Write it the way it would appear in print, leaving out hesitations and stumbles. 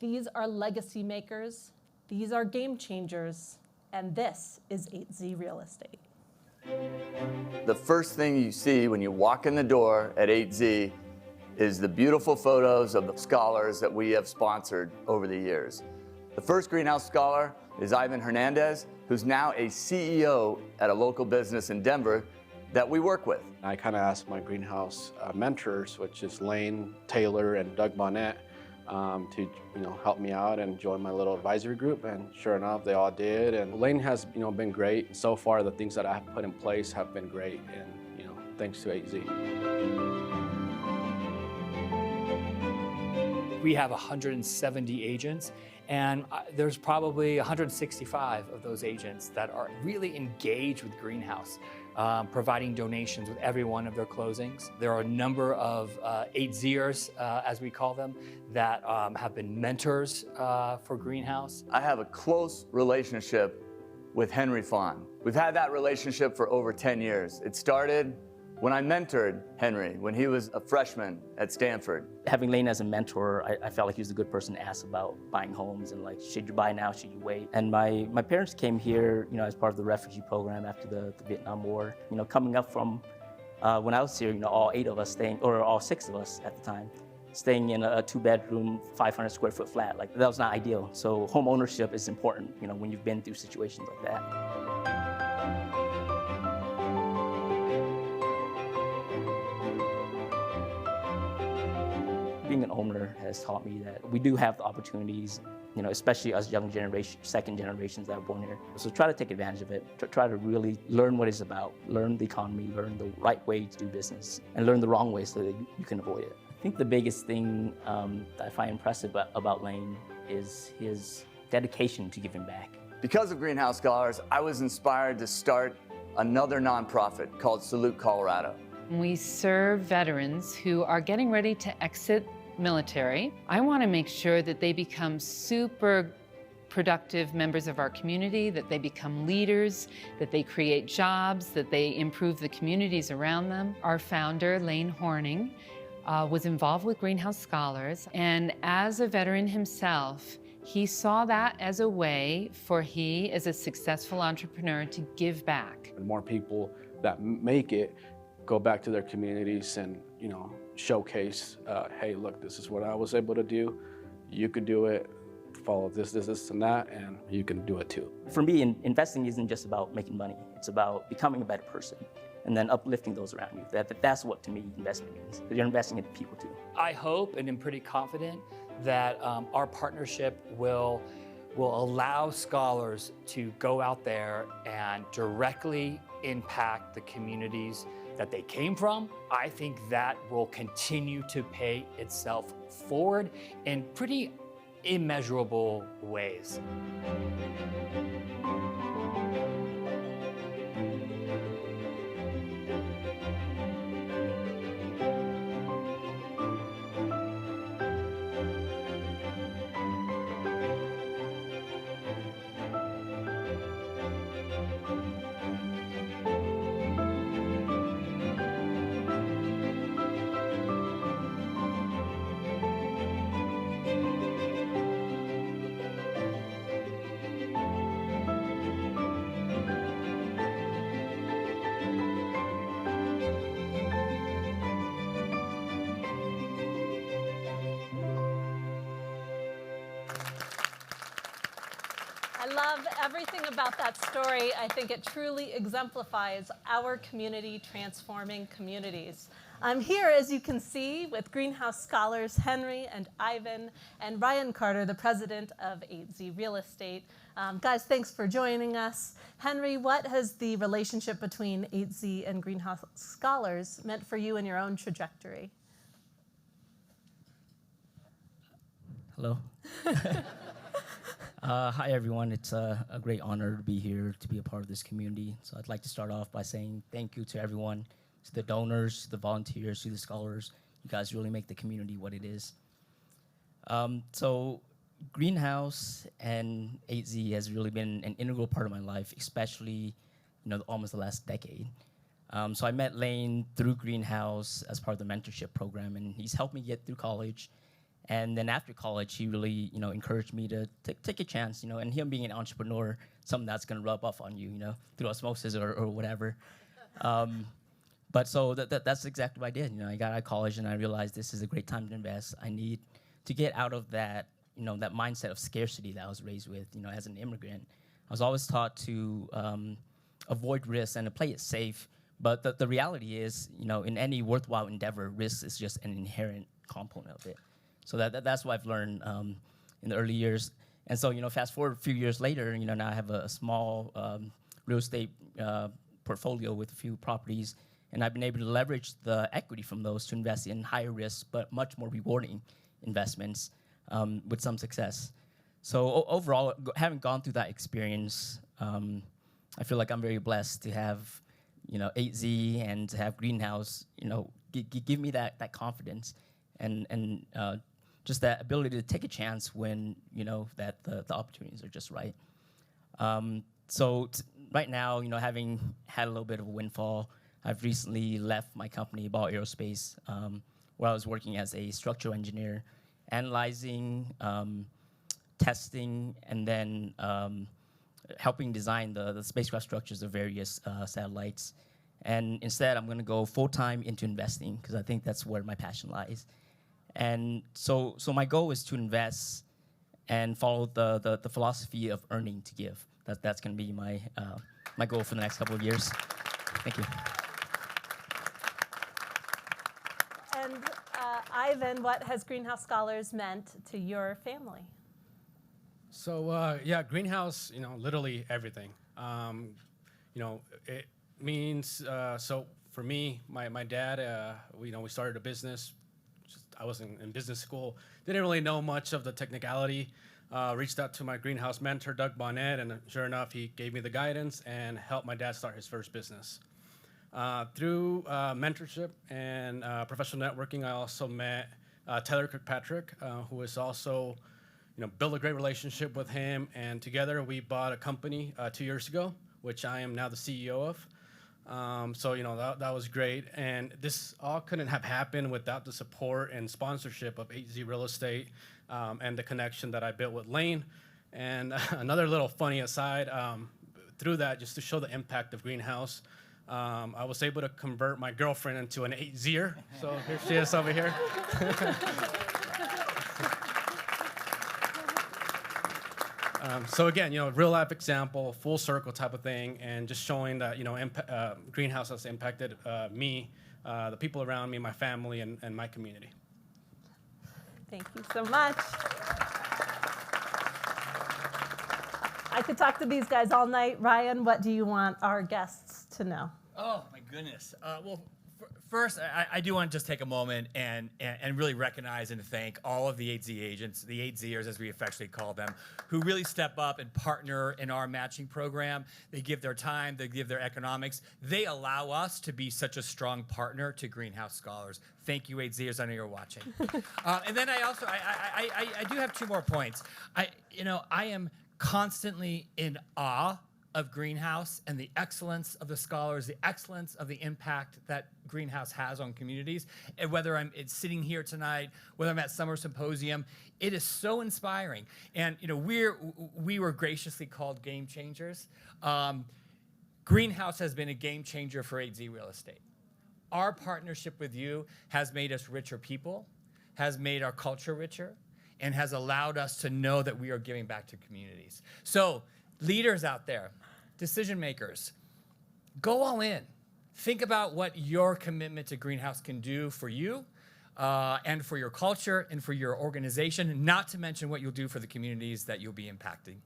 These are legacy makers, these are game changers, and this is 8Z Real Estate. The first thing you see when you walk in the door at 8Z is the beautiful photos of the scholars that we have sponsored over the years. The first Greenhouse Scholar is Ivan Hernandez, who's now a CEO at a local business in Denver that we work with. I kind of asked my greenhouse mentors, which is Lane Taylor and Doug Bonnet, to help me out and join my little advisory group, and sure enough, they all did. And Lane has been great. So far, the things that I have put in place have been great, and thanks to 8Z. We have 170 agents, and there's probably 165 of those agents that are really engaged with Greenhouse, providing donations with every one of their closings. There are a number of 8Zers, as we call them, that have been mentors for Greenhouse. I have a close relationship with Henry Fahn. We've had that relationship for over 10 years. It started when I mentored Henry, when he was a freshman at Stanford. Having Lane as a mentor, I felt like he was a good person to ask about buying homes and should you buy now, should you wait? And my parents came here, as part of the refugee program after the Vietnam War. Coming up from when I was here, all 8 of us staying, or all 6 of us at the time, staying in a 2-bedroom, 500 square foot flat. That was not ideal. So home ownership is important, when you've been through situations like that. Being an owner has taught me that we do have the opportunities, especially us young generation, second generations that are born here. So try to take advantage of it. Try to really learn what it's about, learn the economy, learn the right way to do business, and learn the wrong way so that you can avoid it. I think the biggest thing that I find impressive about Lane is his dedication to giving back. Because of Greenhouse Scholars, I was inspired to start another nonprofit called Salute Colorado. We serve veterans who are getting ready to exit military. I want to make sure that they become super productive members of our community, that they become leaders, that they create jobs, that they improve the communities around them. Our founder, Lane Horning, was involved with Greenhouse Scholars, and as a veteran himself, he saw that as a way for he, as a successful entrepreneur, to give back. And more people that make it go back to their communities and, showcase, hey, look, this is what I was able to do. You could do it. Follow this, and that, and you can do it too. For me, investing isn't just about making money. It's about becoming a better person and then uplifting those around you. That's what, to me, investment is. You're investing in people too. I hope and am pretty confident that our partnership will allow scholars to go out there and directly impact the communities that they came from. I think that will continue to pay itself forward in pretty immeasurable ways. I love everything about that story. I think it truly exemplifies our community transforming communities. I'm here, as you can see, with Greenhouse Scholars Henry and Ivan, and Ryan Carter, the president of 8Z Real Estate. Guys, thanks for joining us. Henry, what has the relationship between 8Z and Greenhouse Scholars meant for you in your own trajectory? Hello. Hi, everyone. It's a great honor to be here, to be a part of this community. So I'd like to start off by saying thank you to everyone, to the donors, to the volunteers, to the scholars. You guys really make the community what it is. So Greenhouse and 8Z has really been an integral part of my life, especially, almost the last decade. So I met Lane through Greenhouse as part of the mentorship program, and he's helped me get through college. And then after college, he really, encouraged me to take a chance, and him being an entrepreneur, something that's going to rub off on you, through osmosis or whatever. But so that's exactly what I did. I got out of college and I realized this is a great time to invest. I need to get out of that, that mindset of scarcity that I was raised with, as an immigrant. I was always taught to avoid risk and to play it safe. But the reality is, in any worthwhile endeavor, risk is just an inherent component of it. So that's what I've learned in the early years. And so, fast forward a few years later, now I have a small real estate portfolio with a few properties. And I've been able to leverage the equity from those to invest in higher risk, but much more rewarding investments with some success. So overall, having gone through that experience, I feel like I'm very blessed to have, 8Z and to have Greenhouse, give me that confidence and just that ability to take a chance when, that the opportunities are just right. So right now, having had a little bit of a windfall, I've recently left my company, Ball Aerospace, where I was working as a structural engineer, analyzing, testing, and then helping design the spacecraft structures of various satellites. And instead, I'm going to go full-time into investing because I think that's where my passion lies. And so my goal is to invest and follow the philosophy of earning to give. That's going to be my goal for the next couple of years. Thank you. And Ivan, what has Greenhouse Scholars meant to your family? So yeah, Greenhouse, literally everything. It means so for me, my dad, we started a business. I was in business school, didn't really know much of the technicality. Reached out to my Greenhouse mentor, Doug Bonnet, and sure enough, he gave me the guidance and helped my dad start his first business. Through mentorship and professional networking, I also met Taylor Kirkpatrick, who is also, built a great relationship with him, and together we bought a company 2 years ago, which I am now the CEO of. So that was great, and this all couldn't have happened without the support and sponsorship of 8Z Real Estate and the connection that I built with Lane. And another little funny aside, through that, just to show the impact of Greenhouse, I was able to convert my girlfriend into an 8Zer. So here she is over here. So again, real life example, full circle type of thing, and just showing that, Greenhouse has impacted me, the people around me, my family, and my community. Thank you so much. I could talk to these guys all night. Ryan, what do you want our guests to know? Oh, my goodness. Well, first, I do want to just take a moment and really recognize and thank all of the 8Z agents, the 8Zers as we affectionately call them, who really step up and partner in our matching program. They give their time, they give their economics. They allow us to be such a strong partner to Greenhouse Scholars. Thank you, 8Zers. I know you're watching. And then I do have 2 more points. I am constantly in awe of Greenhouse and the excellence of the scholars, the excellence of the impact that Greenhouse has on communities. And whether it's sitting here tonight, whether I'm at Summer Symposium, it is so inspiring. And we were graciously called game changers. Greenhouse has been a game changer for 8Z Real Estate. Our partnership with you has made us richer people, has made our culture richer, and has allowed us to know that we are giving back to communities. So leaders out there, decision makers, go all in. Think about what your commitment to Greenhouse can do for you and for your culture and for your organization, not to mention what you'll do for the communities that you'll be impacting.